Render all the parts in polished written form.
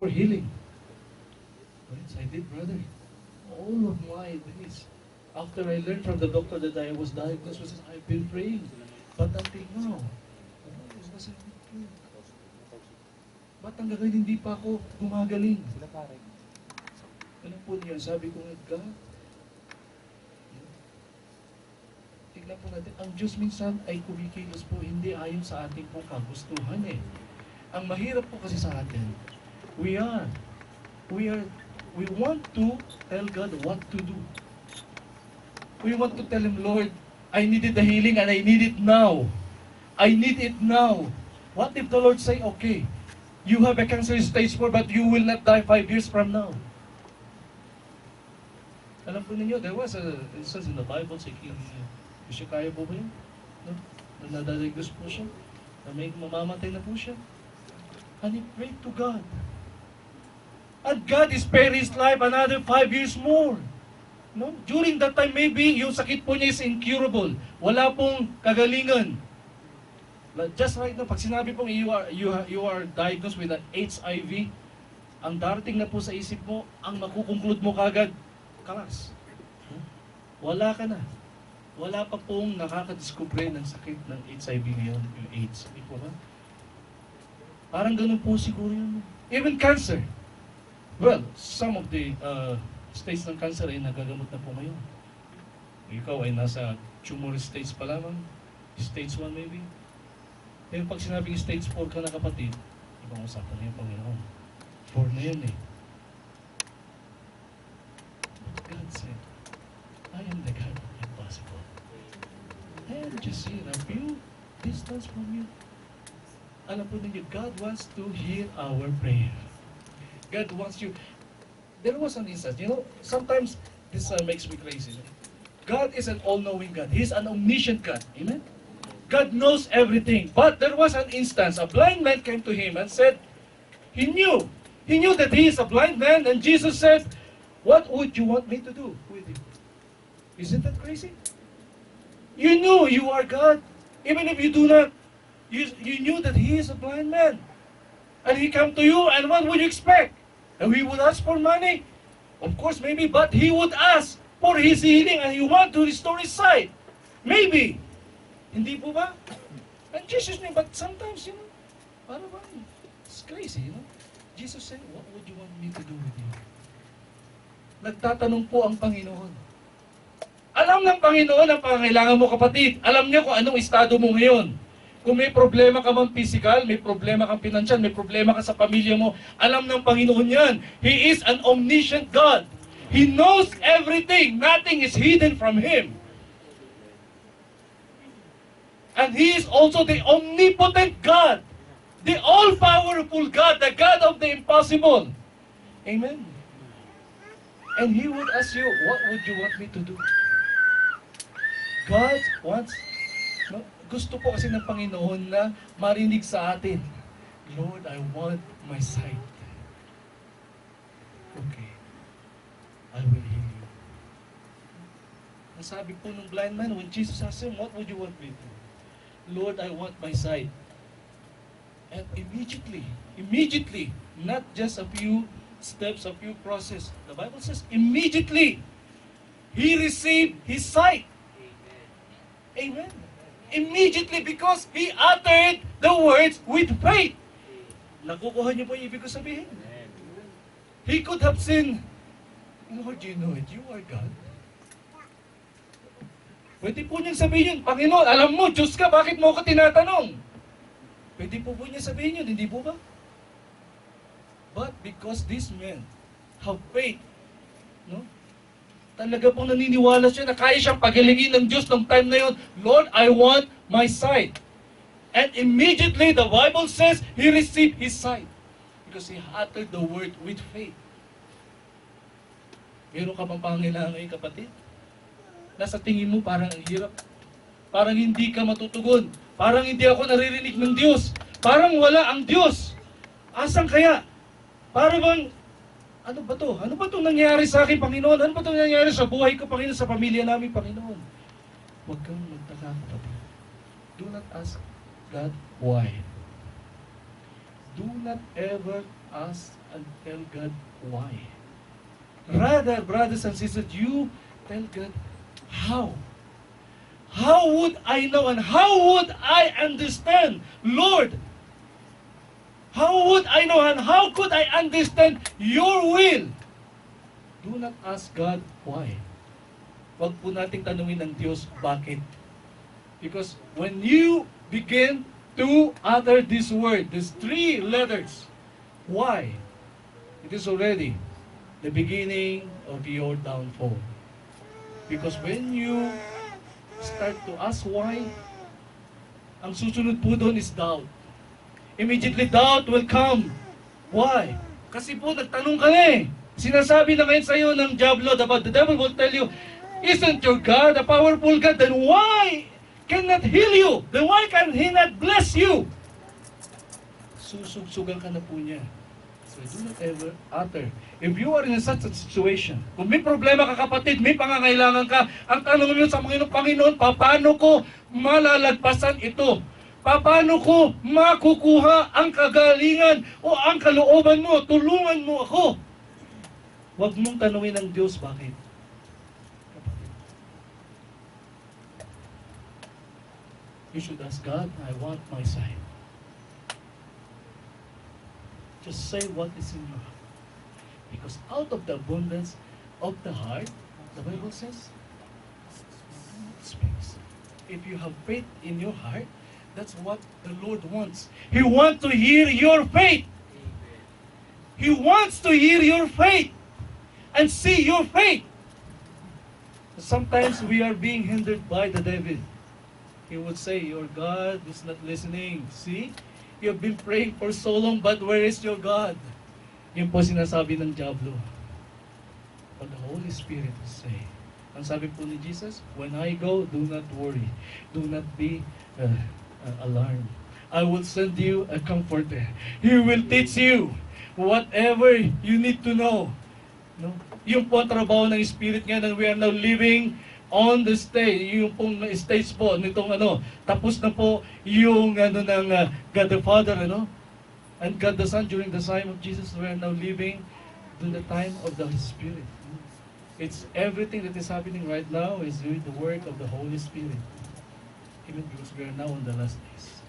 for healing. Yes, I did, brother. All of my days. After I learned from the doctor that I was diagnosed with this, I've been praying. But until now, it wasn't good. Ba't hanggang ngayon hindi pa ako gumagaling? Ano po niya? Sabi ko nga, God, tignan po natin, ang Diyos minsan ay kumikilos po, hindi ayon sa ating pong kagustuhan eh. Ang mahirap po kasi sa atin, we want to tell God what to do. We want to tell Him, Lord, I needed the healing and I need it now. I need it now. What if the Lord say, okay, you have a cancer stage 4 but you will not die 5 years from now? Alam po ninyo, there was a instance in the Bible, si King Hezekiah po ba yun? No? Na nadadiagnos po siya. Na may mamamatay na po siya. And he prayed to God. And God spared his life another 5 years more. No? During that time, maybe yung sakit po niya is incurable. Wala pong kagalingan. But just right now, pag sinabi pong you are diagnosed with an HIV, ang darating na po sa isip mo, ang makukonklud mo kagad, kalas. Wala ka na. Wala pa pong nakakadiskubre ng sakit ng HIV ngayon, yung AIDS. Hindi po ba? Parang ganun po siguro yun. Even cancer. Well, some of the stages ng cancer ay nagagamot na po ngayon. Ikaw ay nasa tumor stage pa lamang, stage 1 maybe. Pero pag sinabing stage 4 ka na kapatid, ibang usapan na yung Panginoon. 4 na yun eh. But God said, I am the God of the impossible. I am just here a few distance from you. Alam po ninyo, God wants to hear our prayer. God wants you. There was an instance, sometimes this makes me crazy. God is an all-knowing God. He is an omniscient God. Amen? God knows everything. But there was an instance, a blind man came to him and said, he knew that he is a blind man, and Jesus said, what would you want me to do with you? Isn't that crazy? You knew you are God. Even if you do not, you knew that he is a blind man. And he come to you, and what would you expect? And he would ask for money? Of course, maybe, but he would ask for his healing, and you want to restore his sight. Maybe. Hindi po ba? And Jesus knew, but sometimes, para ba? It's crazy, Jesus said, what would you want me to do with you? Nagtatanong po ang Panginoon. Alam ng Panginoon ang pangangailangan mo, kapatid. Alam niya kung anong estado mo ngayon. Kung may problema ka man physical, may problema kang pinansyal, may problema ka sa pamilya mo, alam ng Panginoon yan. He is an omniscient God. He knows everything. Nothing is hidden from Him. And He is also the omnipotent God. The all-powerful God, the God of the impossible. Amen. And He would ask you, what would you want me to do? God wants, gusto po kasi ng Panginoon na marinig sa atin, Lord, I want my sight. Okay. I will heal you. Nasabi po ng blind man, when Jesus asked him, what would you want me to do? Lord, I want my sight. And immediately, not just a few steps, a few process. The Bible says, immediately, he received his sight. Amen. Immediately, because he uttered the words with faith. Nakukuha niyo po yung ibig ko sabihin? He could have said, Lord, you know it, you are God. Pwede po niyang sabihin yun, Panginoon, alam mo, Diyos ka, bakit mo ako tinatanong? Pwede po niyang sabihin yun, hindi po ba? But because this man have faith, talaga pong naniniwala siya na kaya siyang pagalingin ng Diyos ng time na yun, Lord, I want my sight. And immediately, the Bible says, he received his sight. Because he uttered the word with faith. Meron ka bang pangailangan ngayon, kapatid? Nasa tingin mo parang ang hirap. Parang hindi ka matutugon. Parang hindi ako naririnig ng Diyos. Parang wala ang Diyos. Asan kaya? Para bang, ano ba to? Ano ba itong nangyayari sa akin, Panginoon? Ano ba itong nangyayari sa buhay ko, Panginoon, sa pamilya namin, Panginoon? Huwag kang magtaka, kapatid. Do not ask God why. Do not ever ask and tell God why. Rather, brothers and sisters, you tell God how. How would I know and how would I understand, Lord? How would I know and how could I understand your will? Do not ask God why. Wag po nating tanungin ng Diyos bakit. Because when you begin to utter this word, these three letters, why? It is already the beginning of your downfall. Because when you start to ask why, ang susunod po doon is doubt. Immediately doubt will come. Why? Kasi po nagtanong ka na eh. Sinasabi na ngayon sa iyo ng diablo, the devil will tell you, isn't your God a powerful God? Then why cannot heal you? Then why can He not bless you? Susugsugan ka na po niya. So do not ever utter. If you are in such a situation, kung may problema ka kapatid, may pangangailangan ka, ang tanong mo sa Panginoon, paano ko malalagpasan ito? Paano ko makukuha ang kagalingan o ang kalooban mo? Tulungan mo ako. Huwag mong tanungin ng Diyos bakit. Kapatid. You should ask God, I want my sight. Just say what is in your heart. Because out of the abundance of the heart, the Bible says, it speaks. If you have faith in your heart, that's what the Lord wants. He wants to hear your faith. He wants to hear your faith and see your faith. Sometimes we are being hindered by the devil. He would say, your God is not listening. See? You have been praying for so long, but where is your God? Yun po sinasabi ng diablo. But the Holy Spirit will say, ang sabi po ni Jesus, when I go, do not worry. Do not be alarmed. I will send you a comforter. He will teach you whatever you need to know. No? Yung po ang trabaho ng Spirit nga na we are now living on the stage, yung pong stage po nitong tapos na po yung ng God the Father, and God the Son during the time of Jesus. We are now living in the time of the Spirit. It's everything that is happening right now is with the work of the Holy Spirit. Amen. Because we are now in the last days.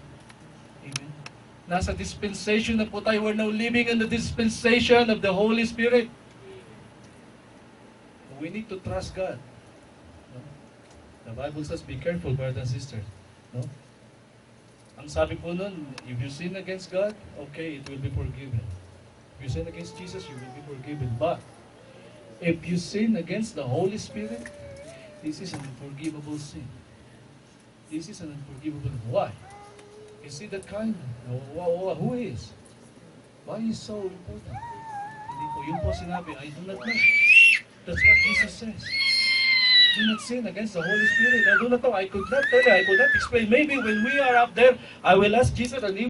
Amen. Nasa dispensation na po tayo. We're now living in the dispensation of the Holy Spirit. We need to trust God. No? The Bible says, be careful, brothers and sisters. No? Ang sabi po nun, if you sin against God, okay, it will be forgiven. If you sin against Jesus, you will be forgiven. But, if you sin against the Holy Spirit, this is an unforgivable sin. This is an unforgivable. Why? Is he that kind? Who is? Why is so important? Hindi po, yun po sinabi, I do not know. That's what Jesus says. Do not sin against the Holy Spirit. I do not know. I could not tell you. I could not explain. Maybe when we are up there, I will ask Jesus and He